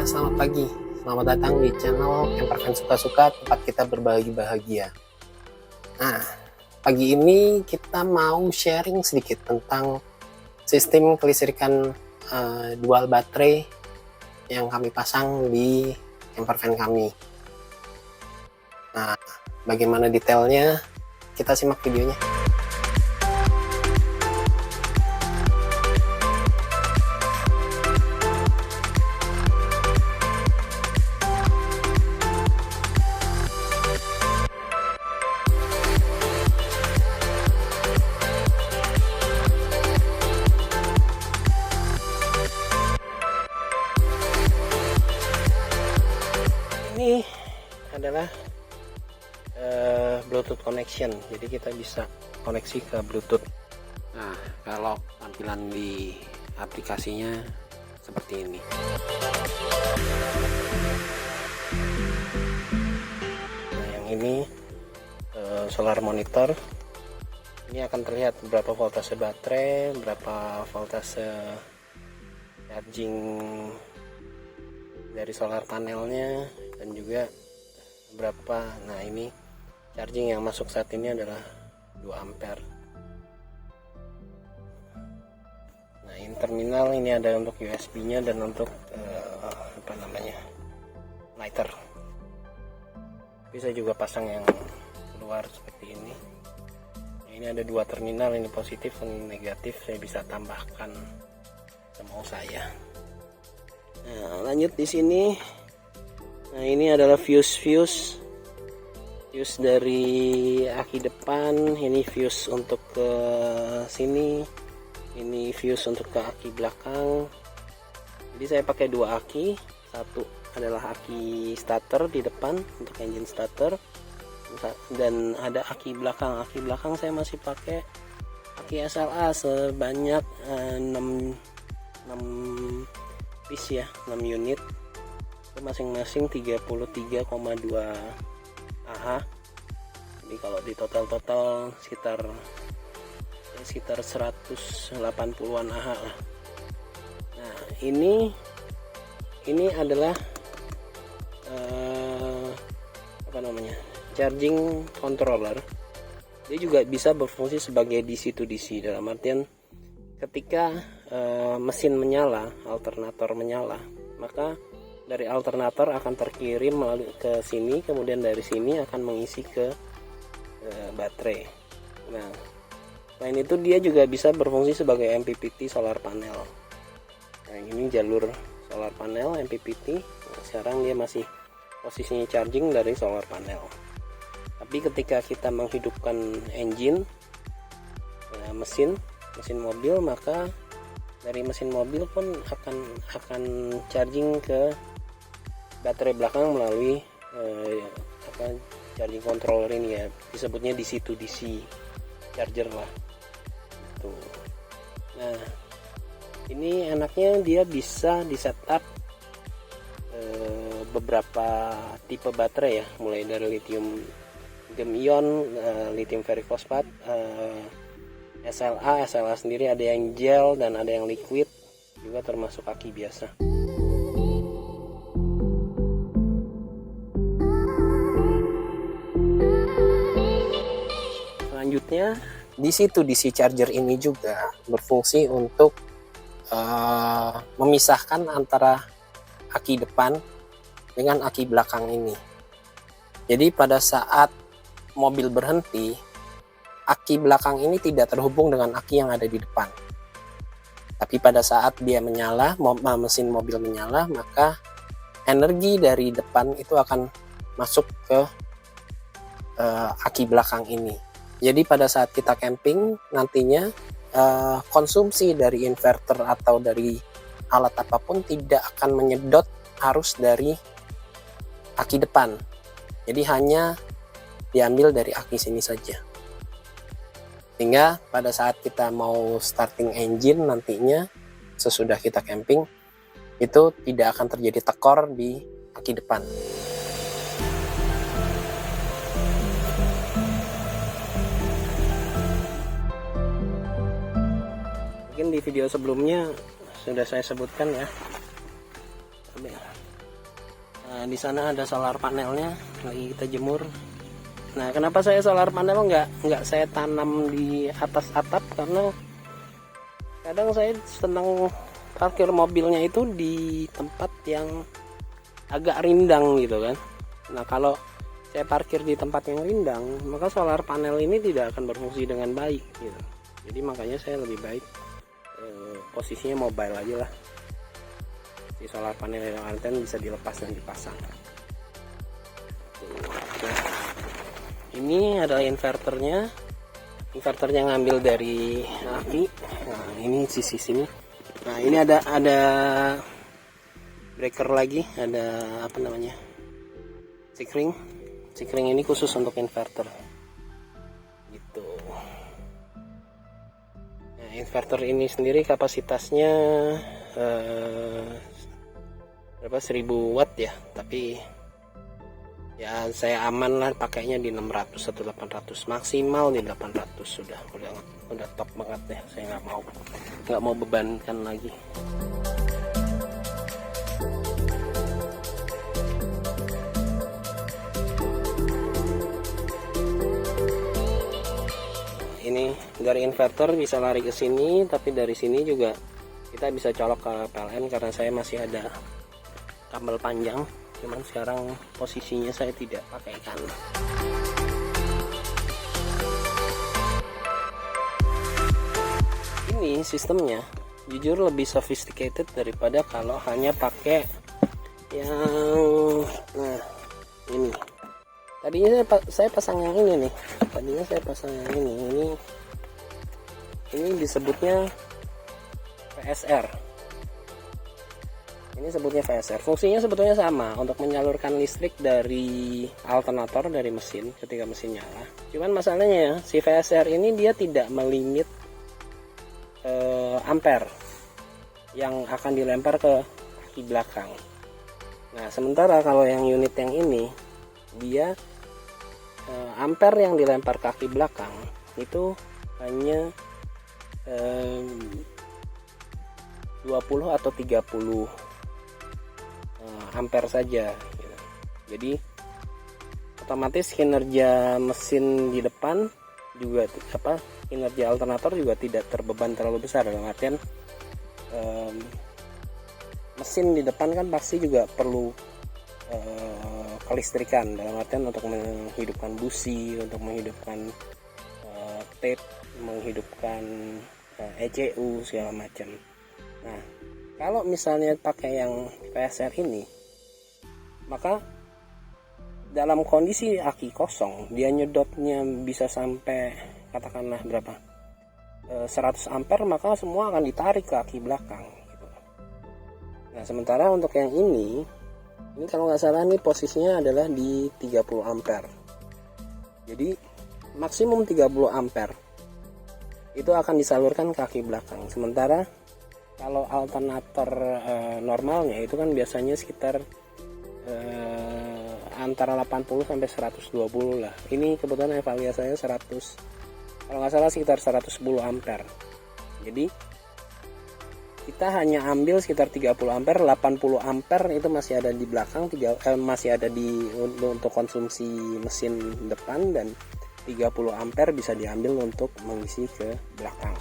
selamat pagi. Selamat datang di channel Campervan Suka-Suka, tempat kita berbagi bahagia. Nah, pagi ini kita mau sharing sedikit tentang sistem kelistrikan dual baterai yang kami pasang di campervan kami. Nah, bagaimana detailnya? Kita simak videonya. Ini adalah Bluetooth connection, jadi kita bisa koneksi ke Bluetooth. Nah, kalau tampilan di aplikasinya seperti ini. Nah, yang ini solar monitor. Ini akan terlihat berapa voltase baterai, berapa voltase charging dari solar panelnya, dan juga berapa. Nah, ini charging yang masuk saat ini adalah 2 ampere. Nah, ini terminal, ini ada untuk USB nya dan untuk lighter. Bisa juga pasang yang keluar seperti ini. Nah, ini ada 2 terminal, ini positif dan negatif. Saya bisa tambahkan semau saya. Nah, lanjut di sini. Nah, ini adalah fuse dari aki depan, ini fuse untuk ke sini, ini fuse untuk ke aki belakang. Jadi saya pakai 2 aki, satu adalah aki starter di depan untuk engine starter, dan ada aki belakang. Aki belakang saya masih pakai aki SLA sebanyak 6 piece ya, 6 unit, masing-masing 33,2 Ah. Jadi kalau di total sekitar 180-an Ah lah. Nah, ini adalah charging controller. Dia juga bisa berfungsi sebagai DC to DC, dalam artian ketika mesin menyala, alternator menyala, maka dari alternator akan terkirim melalui ke sini, kemudian dari sini akan mengisi ke baterai. Nah, selain itu dia juga bisa berfungsi sebagai MPPT solar panel. Nah, ini jalur solar panel MPPT. Nah, sekarang dia masih posisinya charging dari solar panel. Tapi ketika kita menghidupkan engine, mesin mobil, maka dari mesin mobil pun akan charging ke baterai belakang melalui charging controller ini ya, disebutnya DC to DC charger lah. Tuh. Nah, ini enaknya dia bisa di setup beberapa tipe baterai ya, mulai dari lithium ion, lithium ferrofosfat, SLA sendiri, ada yang gel dan ada yang liquid, juga termasuk aki biasa. Selanjutnya, DC to DC charger ini juga berfungsi untuk memisahkan antara aki depan dengan aki belakang ini. Jadi pada saat mobil berhenti, aki belakang ini tidak terhubung dengan aki yang ada di depan. Tapi pada saat dia menyala, mesin mobil menyala, maka energi dari depan itu akan masuk ke aki belakang ini. Jadi pada saat kita camping nantinya, konsumsi dari inverter atau dari alat apapun tidak akan menyedot arus dari aki depan. Jadi hanya diambil dari aki sini saja. Sehingga pada saat kita mau starting engine nantinya, sesudah kita camping, itu tidak akan terjadi tekor di aki depan. Mungkin di video sebelumnya sudah saya sebutkan ya, Di sana ada solar panelnya lagi kita jemur. Nah, kenapa saya solar panel nggak saya tanam di atas atap, karena kadang saya senang parkir mobilnya itu di tempat yang agak rindang gitu kan. Nah, kalau saya parkir di tempat yang rindang, maka solar panel ini tidak akan berfungsi dengan baik gitu. Jadi makanya saya lebih baik posisinya mobile aja lah. Si solar panel yang anten bisa dilepas dan dipasang. Nah, ini adalah inverternya. Inverternya ngambil dari aki. Nah, ini sisi sini. Nah, ini ada breaker lagi, ada apa namanya? Sikring. Sikring ini khusus untuk inverter. Gitu. Nah, inverter ini sendiri kapasitasnya berapa, 1000 watt ya, tapi ya saya aman lah pakainya di 600 atau 800, maksimal di 800 udah top banget deh. Saya nggak mau bebankan lagi. Ini dari inverter bisa lari ke sini, tapi dari sini juga kita bisa colok ke PLN karena saya masih ada kabel panjang. Cuman sekarang posisinya saya tidak pakaikan. Ini sistemnya jujur lebih sophisticated daripada kalau hanya pakai yang ini. Tadinya saya pasang yang ini nih. Tadinya saya pasang yang ini. Ini disebutnya VSR. Ini sebutnya VSR. Fungsinya sebetulnya sama, untuk menyalurkan listrik dari alternator dari mesin ketika mesin nyala. Cuman masalahnya si VSR ini dia tidak melimit ampere yang akan dilempar ke kaki belakang. Nah, sementara kalau yang unit yang ini dia ampere yang dilempar kaki belakang itu hanya 20 atau 30 ampere saja gitu. Jadi otomatis kinerja mesin di depan juga kinerja alternator juga tidak terbeban terlalu besar, dalam artian mesin di depan kan pasti juga perlu kelistrikan, dalam artian untuk menghidupkan busi, untuk menghidupkan tape, menghidupkan ECU segala macam. Nah, kalau misalnya pakai yang VSR ini, maka dalam kondisi aki kosong dia nyedotnya bisa sampai katakanlah berapa 100 ampere, maka semua akan ditarik ke aki belakang gitu. Nah, sementara untuk yang ini kalau nggak salah nih posisinya adalah di 30 ampere. Jadi maksimum 30 ampere itu akan disalurkan ke kaki belakang. Sementara kalau alternator normalnya itu kan biasanya sekitar antara 80 sampai 120 lah. Ini kebetulan evaluasi saya 100, kalau nggak salah sekitar 110 ampere. Jadi kita hanya ambil sekitar 30 ampere, 80 ampere itu masih ada di belakang, masih ada untuk konsumsi mesin depan, dan 30 ampere bisa diambil untuk mengisi ke belakang.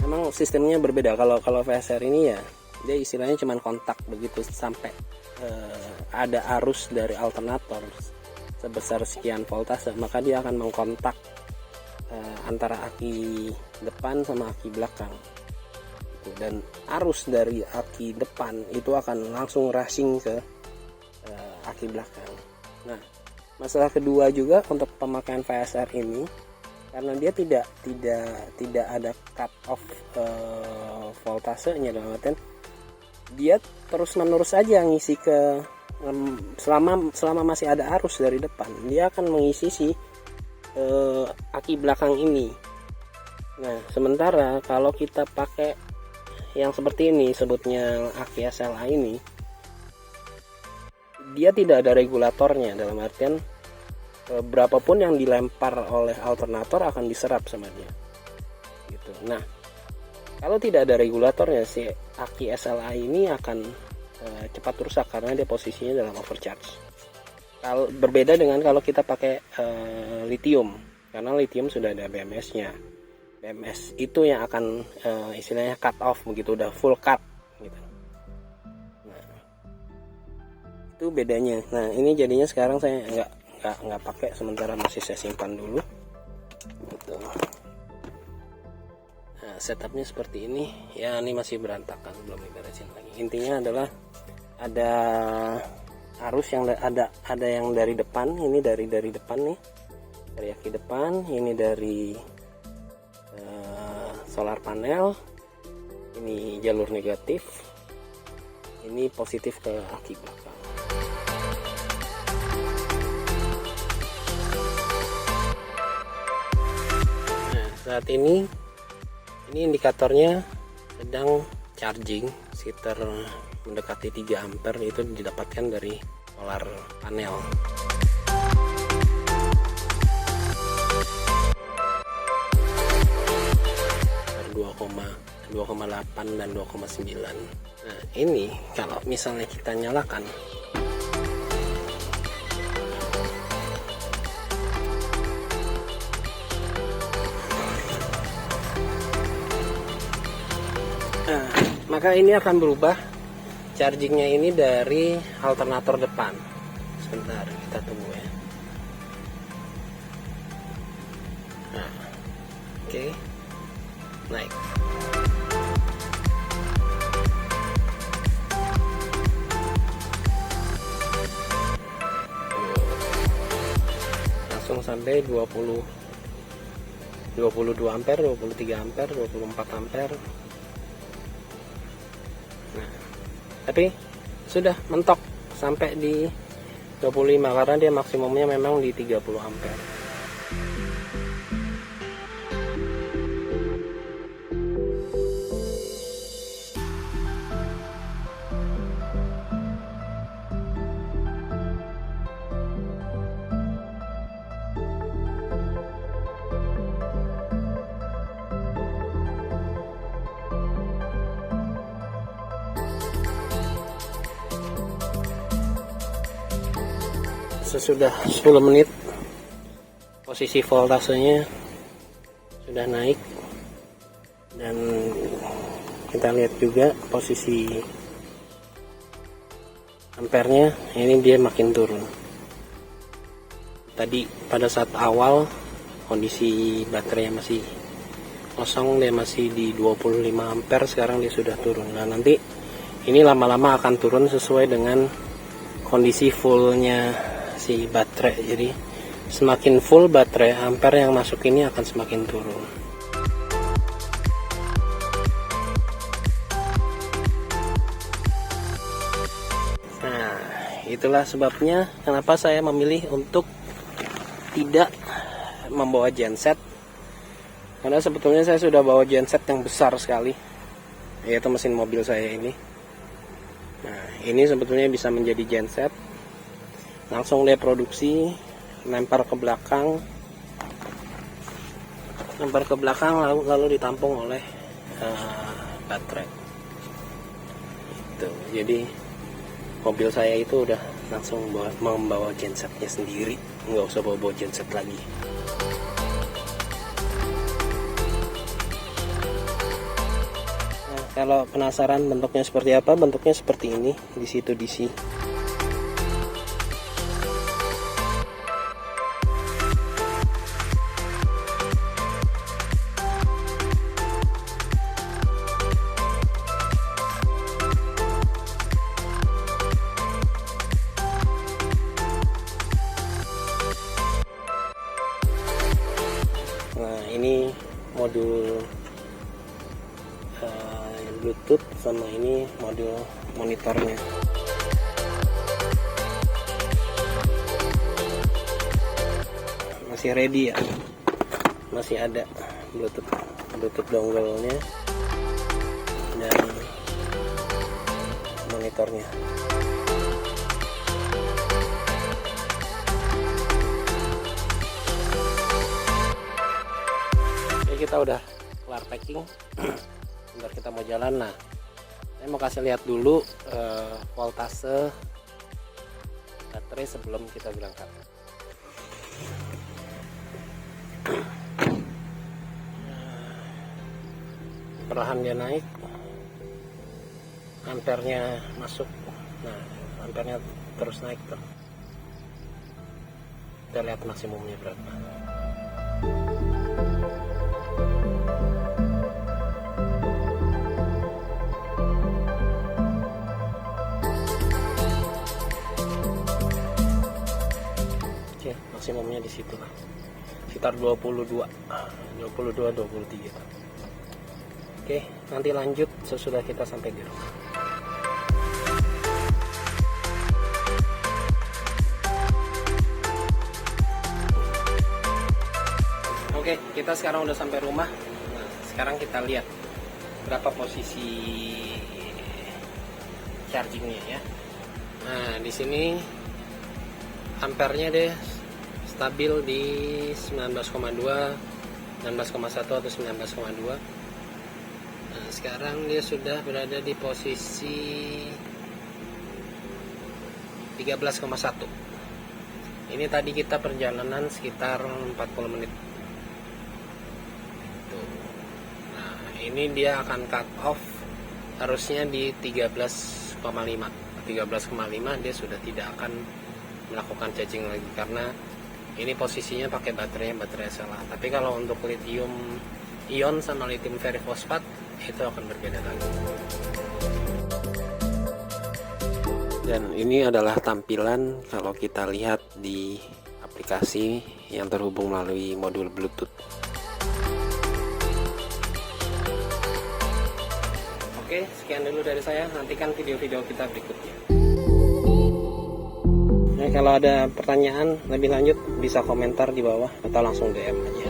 Memang sistemnya berbeda. Kalau VSR ini ya dia istilahnya cuma kontak begitu sampai ada arus dari alternator sebesar sekian voltase, maka dia akan mengkontak antara aki depan sama aki belakang. Dan arus dari aki depan itu akan langsung rushing ke aki belakang. Nah, masalah kedua juga untuk pemakaian VSR ini, karena dia tidak ada cut off voltasenya, dalam artian dia terus menerus aja ngisi ke selama masih ada arus dari depan, dia akan mengisi si aki belakang ini. Nah, sementara kalau kita pakai yang seperti ini, sebutnya aki SLA ini, dia tidak ada regulatornya, dalam artian berapapun yang dilempar oleh alternator akan diserap sama dia gitu. Nah, Kalau tidak ada regulatornya, si aki SLA ini akan cepat rusak karena dia posisinya dalam overcharge. Kalau berbeda dengan kalau kita pakai lithium, karena lithium sudah ada BMS-nya. BMS itu yang akan istilahnya cut off begitu, udah full cut gitu. Nah, itu bedanya. Nah, ini jadinya sekarang saya nggak pakai, sementara masih saya simpan dulu. Gitu. Nah, setupnya seperti ini ya, ini masih berantakan, belum diberesin lagi. Intinya adalah ada arus yang ada yang dari depan, ini dari depan nih, dari aki depan, ini dari solar panel, ini jalur negatif, ini positif ke aki belakang. Nah, saat ini indikatornya sedang charging sekitar mendekati 3 ampere, itu didapatkan dari solar panel. Sekitar 2,8 dan 2,9. Nah, ini kalau misalnya kita nyalakan, nah, maka ini akan berubah chargingnya ini dari alternator depan. Sebentar, kita tunggu ya. Nah, oke. Naik. Langsung sampai 22 ampere, 23 ampere, 24 ampere. Nah, tapi sudah mentok sampai di 25 karena dia maksimumnya memang di 30 ampere. Sesudah 10 menit posisi voltasenya sudah naik, dan kita lihat juga posisi ampernya ini dia makin turun. Tadi pada saat awal kondisi baterainya masih kosong, dia masih di 25 ampere, sekarang dia sudah turun. Nah, nanti ini lama-lama akan turun sesuai dengan kondisi fullnya si baterai. Jadi semakin full baterai, ampere yang masuk ini akan semakin turun. Nah, itulah sebabnya kenapa saya memilih untuk tidak membawa genset, karena sebetulnya saya sudah bawa genset yang besar sekali, yaitu mesin mobil saya ini. Nah, ini sebetulnya bisa menjadi genset, langsung dia produksi, lempar ke belakang, lalu ditampung oleh baterai. Itu. Jadi mobil saya itu udah langsung membawa gensetnya sendiri, nggak usah bawa genset lagi. Nah, kalau penasaran bentuknya seperti apa, bentuknya seperti ini, DC-to-DC. Nah, ini modul Bluetooth, sama ini modul monitornya. Masih ready ya, masih ada Bluetooth dongle-nya dan monitornya. Kita udah kelar packing. Bentar kita mau jalan. Nah, saya mau kasih lihat dulu voltase baterai sebelum kita berangkat. Perlahan dia naik, ampernya masuk. Nah, ampernya terus naik tuh. Kita lihat maksimumnya berapa. Oke, maksimumnya di situ lah. Sekitar 22, 23. Oke, nanti lanjut sesudah kita sampai di rumah. Oke, kita sekarang udah sampai rumah. Nah, sekarang kita lihat berapa posisi chargingnya ya. Nah, di sini ampernya deh stabil di 19,2, 19,1 atau 19,2. Nah, sekarang dia sudah berada di posisi 13,1. Ini tadi kita perjalanan sekitar 40 menit. Nah, ini dia akan cut off harusnya di 13,5. 13,5 dia sudah tidak akan melakukan charging lagi karena ini posisinya pakai baterai salah. Tapi kalau untuk lithium ion sama lithium ferrofosfat itu akan berbeda lagi. Dan ini adalah tampilan kalau kita lihat di aplikasi yang terhubung melalui modul Bluetooth. Oke, sekian dulu dari saya. Nantikan video-video kita berikutnya. Nah, kalau ada pertanyaan lebih lanjut bisa komentar di bawah atau langsung DM aja.